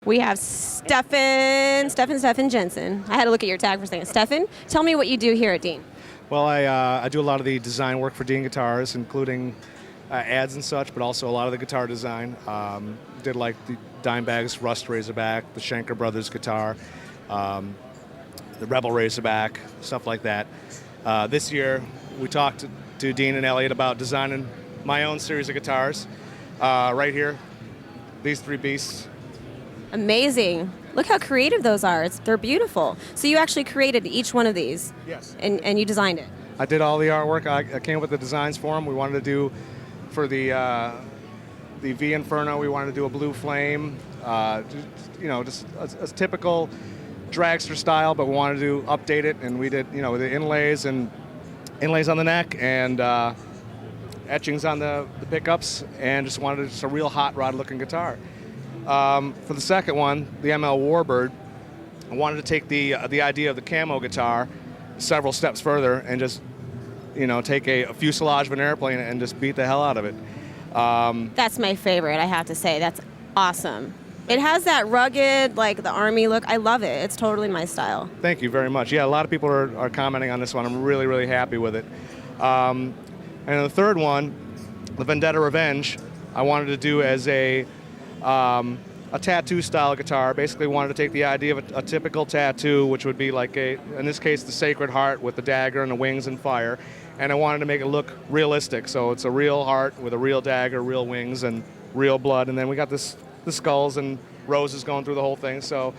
We have Stefan Jensen. I had to look at your tag for a second. Stefan, tell me what you do here at Dean. Well, I do a lot of the design work for Dean Guitars, including ads and such, but also a lot of the guitar design. Did like the Dimebag's Rust Razorback, the Schenker Brothers guitar, the Rebel Razorback, stuff like that. This year, we talked to Dean and Elliot about designing my own series of guitars. Right here, these three beasts. Amazing. Look how creative those are. They're beautiful. So you actually created each one of these? Yes. And you designed it? I did all the artwork. I came up with the designs for them. We wanted to do, for the V Inferno, we wanted to do a blue flame. Just a typical dragster style, but we wanted to update it, and we did, the inlays on the neck and etchings on the pickups, and just wanted just a real hot rod looking guitar. For the second one, the ML Warbird, I wanted to take the idea of the camo guitar several steps further and just, take a fuselage of an airplane and just beat the hell out of it. That's my favorite, I have to say. That's awesome. It has that rugged, like the Army look. I love it. It's totally my style. Thank you very much. Yeah, a lot of people are commenting on this one. I'm really, really happy with it. And the third one, the Vendetta Revenge, I wanted to do as a tattoo style guitar. Basically wanted to take the idea of a typical tattoo, which would be like in this case, the Sacred Heart with the dagger and the wings and fire. And I wanted to make it look realistic. So it's a real heart with a real dagger, real wings, and real blood. And then we got the skulls and roses going through the whole thing. So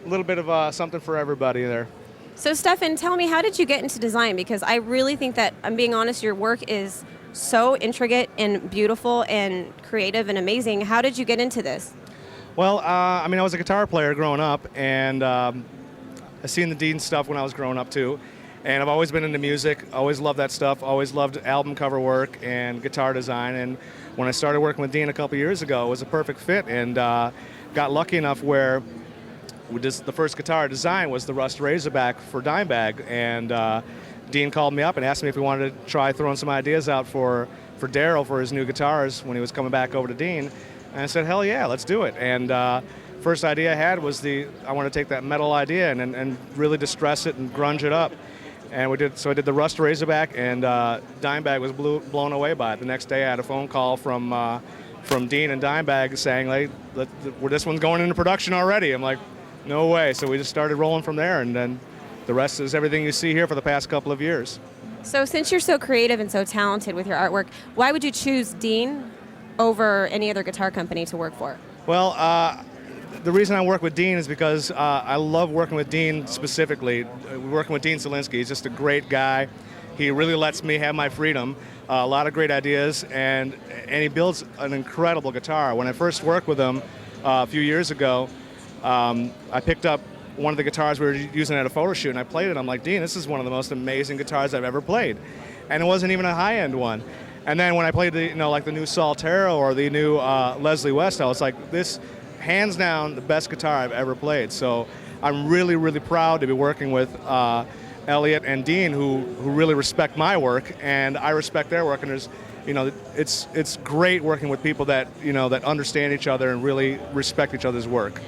a little bit of something for everybody there. So Stefan, tell me, how did you get into design? Because I really think that, I'm being honest, your work is so intricate and beautiful and creative and amazing. How did you get into this? Well, I was a guitar player growing up, and I seen the Dean stuff when I was growing up too. And I've always been into music, always loved that stuff, always loved album cover work and guitar design. And when I started working with Dean a couple years ago, it was a perfect fit, and got lucky enough where the first guitar design was the Rust Razorback for Dimebag. And Dean called me up and asked me if we wanted to try throwing some ideas out for Daryl for his new guitars when he was coming back over to Dean. And I said, hell yeah, let's do it. And first idea I had was I want to take that metal idea and really distress it and grunge it up. And I did the Rust Razorback, and Dimebag was blown away by it. The next day I had a phone call from Dean and Dimebag saying, like, this one's going into production already. I'm like, no way. So we just started rolling from there, and then the rest is everything you see here for the past couple of years. So since you're so creative and so talented with your artwork, why would you choose Dean over any other guitar company to work for? Well, the reason I work with Dean is because I love working with Dean specifically. Working with Dean Zielinski, he's just a great guy. He really lets me have my freedom. A lot of great ideas, and he builds an incredible guitar. When I first worked with him a few years ago, I picked up one of the guitars we were using at a photo shoot, and I played it. I'm like, Dean, this is one of the most amazing guitars I've ever played. And it wasn't even a high-end one. And then when I played like the new Saltero or the new Leslie West, I was like, this, hands down, the best guitar I've ever played. So I'm really, really proud to be working with Elliot and Dean, who really respect my work, and I respect their work. And there's, it's great working with people that that understand each other and really respect each other's work.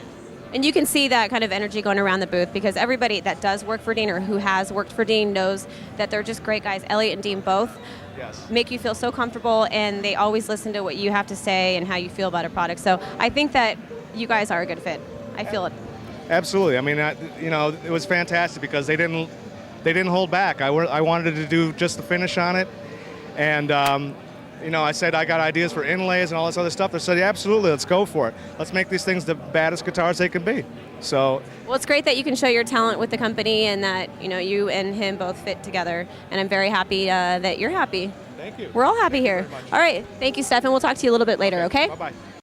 And you can see that kind of energy going around the booth, because everybody that does work for Dean or who has worked for Dean knows that they're just great guys. Elliot and Dean both make you feel so comfortable, and they always listen to what you have to say and how you feel about a product. So I think that you guys are a good fit. I feel it. Absolutely. I mean, it was fantastic because they didn't hold back. I wanted to do just the finish on it, and I said I got ideas for inlays and all this other stuff. They said, yeah, absolutely, let's go for it. Let's make these things the baddest guitars they can be. So. Well, it's great that you can show your talent with the company, and that you and him both fit together. And I'm very happy that you're happy. Thank you. We're all happy here. All right. Thank you, Stefan. We'll talk to you a little bit later, okay? Bye-bye.